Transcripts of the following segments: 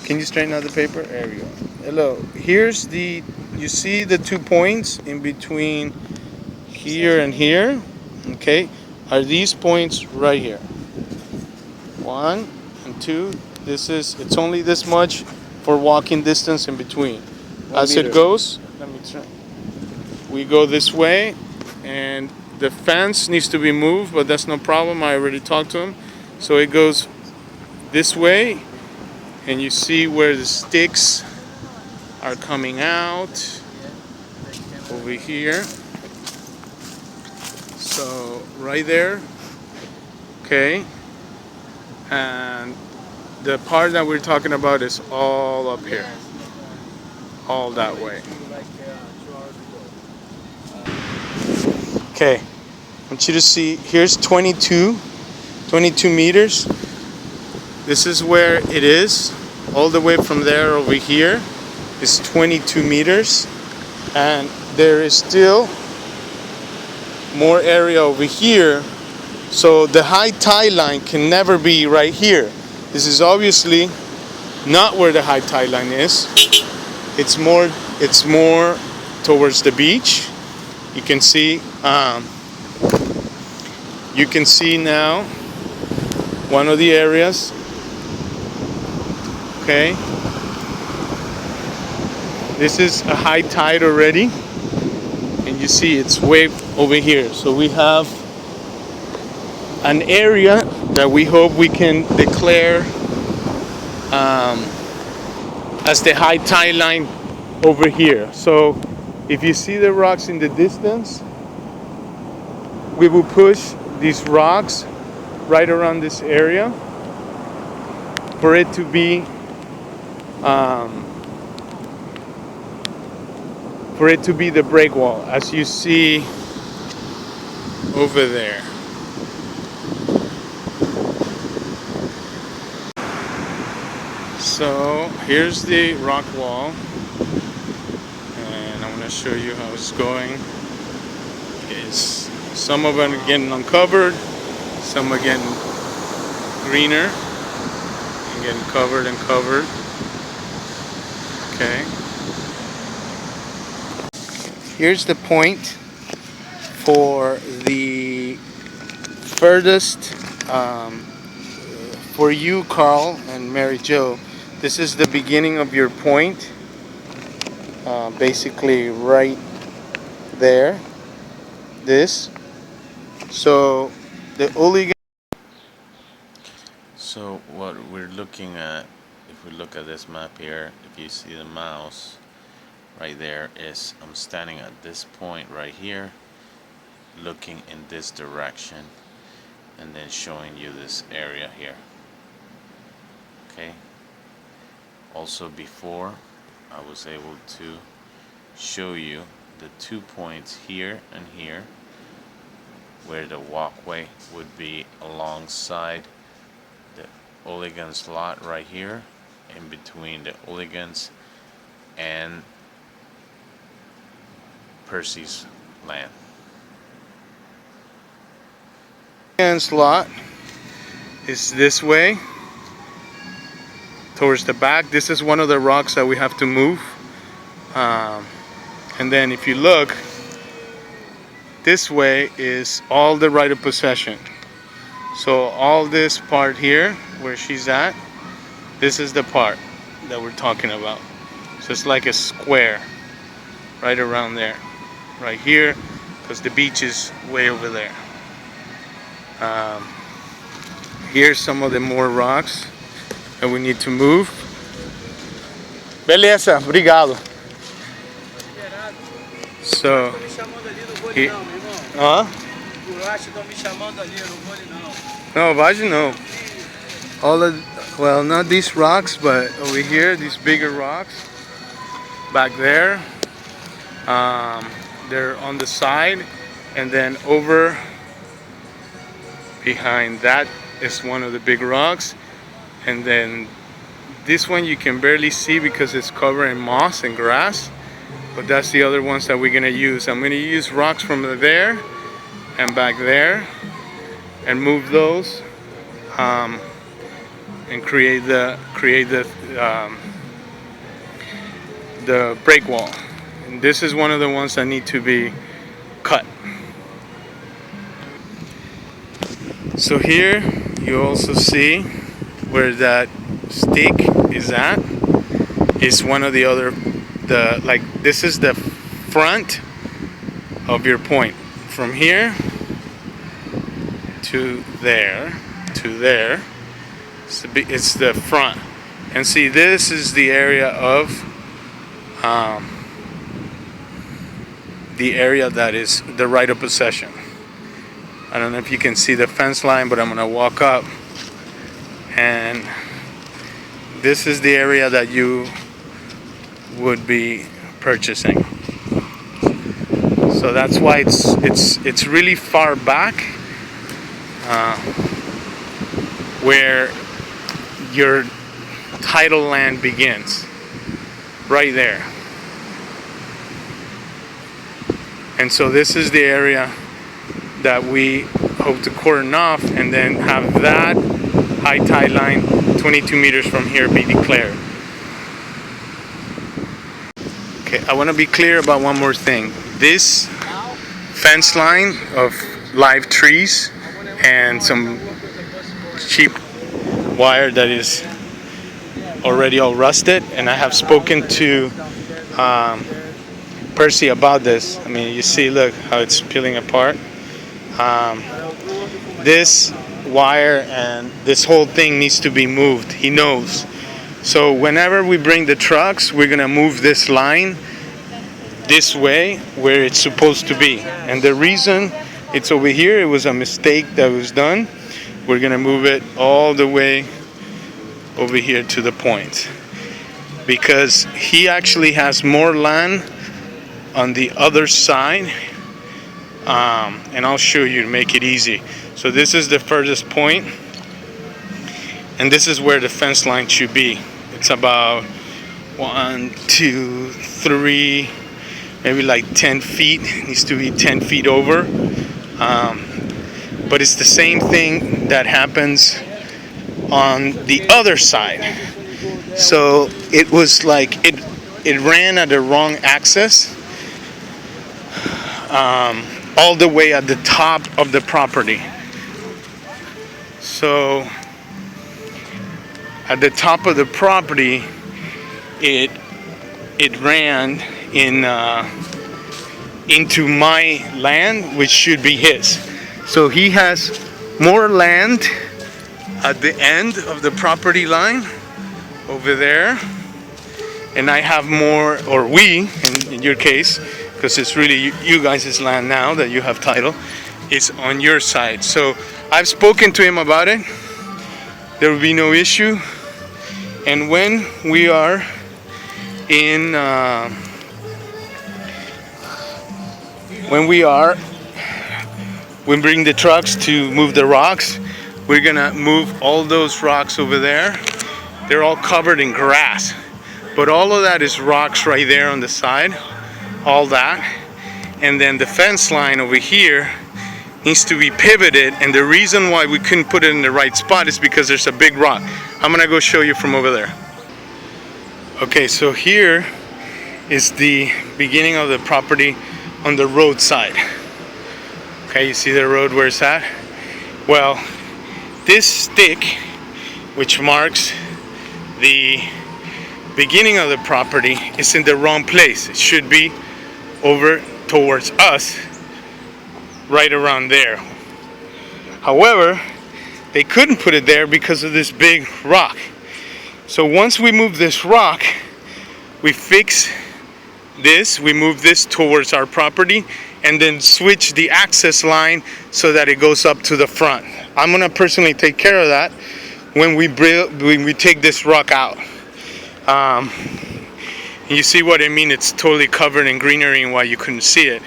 Can you straighten out the paper? There we go. Hello. Here's the. You see the 2 points in between here and here? Okay. Are these points right here? 1 and 2. It's only this much for walking distance in between. As it goes, let me try. We go this way, and the fence needs to be moved, but that's no problem. I already talked to him. So it goes this way, and you see where the sticks are coming out over here. So right there, okay. And the part that we're talking about is all up here, all that way. Okay, I want you to see, here's 22 meters. This is where it is. All the way from there over here is 22 meters. And there is still more area over here. So the high tide line can never be right here. This is obviously not where the high tide line is. It's more towards the beach. You can see now one of the areas. Okay, this is a high tide already, and you see it's way over here. So we have an area that we hope we can declare as the high tide line over here. So if you see the rocks in the distance, we will push these rocks right around this area for it to be the break wall, as you see over there. So here's the rock wall, and I'm going to show you how it's going. Some of them are getting uncovered, some are getting greener and getting covered and covered. Okay. Here's the point for the furthest, for you, Carl, and Mary Jo. This is the beginning of your point, basically right there. This. So the Ulligan. So what we're looking at, if we look at this map here, if you see the mouse right there, is I'm standing at this point right here, looking in this direction, and then showing you this area here. Okay. Also before, I was able to show you the 2 points here and here, where the walkway would be alongside the Ulligan's lot right here, in between the Ulligans and Percy's land. Ulligan's lot is this way towards the back. This is one of the rocks that we have to move, and then if you look this way is all the right of possession. So all this part here where she's at, this is the part that we're talking about. So it's like a square right around there, right here, because the beach is way over there. Here's some of the more rocks that we need to move. Beleza, obrigado. So, no, Vagem no. Well, not these rocks, but over here, these bigger rocks. Back there, they're on the side, and then over behind that is one of the big rocks, and then this one you can barely see because it's covered in moss and grass, but that's the other ones that we're gonna use. I'm gonna use rocks from there and back there and move those, and create the break wall. And this is one of the ones that need to be cut. So here you also see where that stick is at. Is one of the other, this is the front of your point. From here to there, it's the front. And see, this is the area of that is the right of possession. I don't know if you can see the fence line, but I'm gonna walk up, and this is the area that you would be purchasing. So that's why it's really far back, where your title land begins, right there. And so this is the area that we hope to cordon off, and then have that high tide line 22 meters from here be declared. Okay, I want to be clear about one more thing. This fence line of live trees and some cheap wire that is already all rusted, and I have spoken to Percy about this. I mean, you see, look how it's peeling apart. This wire and this whole thing needs to be moved. He knows. So whenever we bring the trucks, we're gonna move this line this way where it's supposed to be. And the reason it's over here, it was a mistake that was done. We're gonna move it all the way over here to the point, because he actually has more land on the other side, and I'll show you to make it easy. So this is the furthest point, and this is where the fence line should be. It's about 1, 2, 3, maybe like 10 feet. It needs to be 10 feet over. But it's the same thing that happens on the other side. So it was like it ran at the wrong axis, all the way at the top of the property. So at the top of the property, it ran into my land, which should be his. So he has more land at the end of the property line over there, and I have more, or we, in your case, because it's really you guys' land now that you have title, is on your side. So I've spoken to him about it. There will be no issue. And when we are in we bring the trucks to move the rocks, we're gonna move all those rocks over there. They're all covered in grass, but all of that is rocks right there on the side, all that. And then the fence line over here needs to be pivoted, and the reason why we couldn't put it in the right spot is because there's a big rock. I'm gonna go show you from over there. Okay, so here is the beginning of the property on the road side. Okay, you see the road where it's at? Well, this stick, which marks the beginning of the property, is in the wrong place. It should be over towards us, right around there. However, they couldn't put it there because of this big rock. So once we move this rock, we fix this, we move this towards our property, and then switch the access line so that it goes up to the front. I'm gonna personally take care of that when we take this rock out. You see what I mean? It's totally covered in greenery and why you couldn't see it.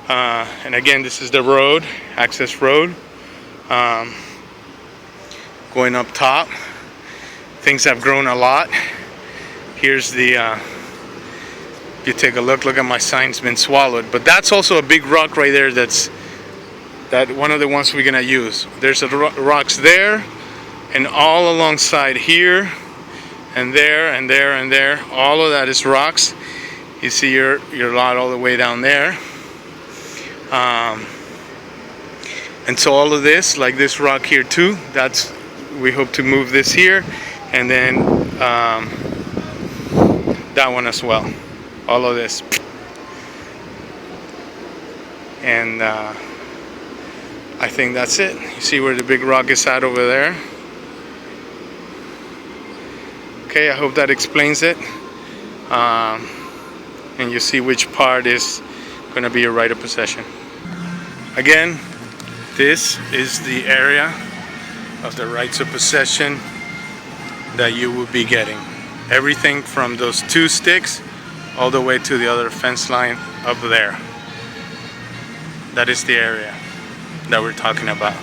And again, this is the road, access road. Going up top, things have grown a lot. Here's the you take a look at my sign's been swallowed, but that's also a big rock right there. That's one of the ones we're gonna use. There's rocks there, And all alongside here and there and there and there, all of that is rocks. You see your lot all the way down there. And so all of this, like this rock here too, that's, we hope to move this here, and then that one as well. All of this. And I think that's it. You see where the big rock is at over there? Okay, I hope that explains it. And you see which part is going to be a right of possession. Again, this is the area of the rights of possession that you will be getting. Everything from those 2 sticks all the way to the other fence line up there. That is the area that we're talking about.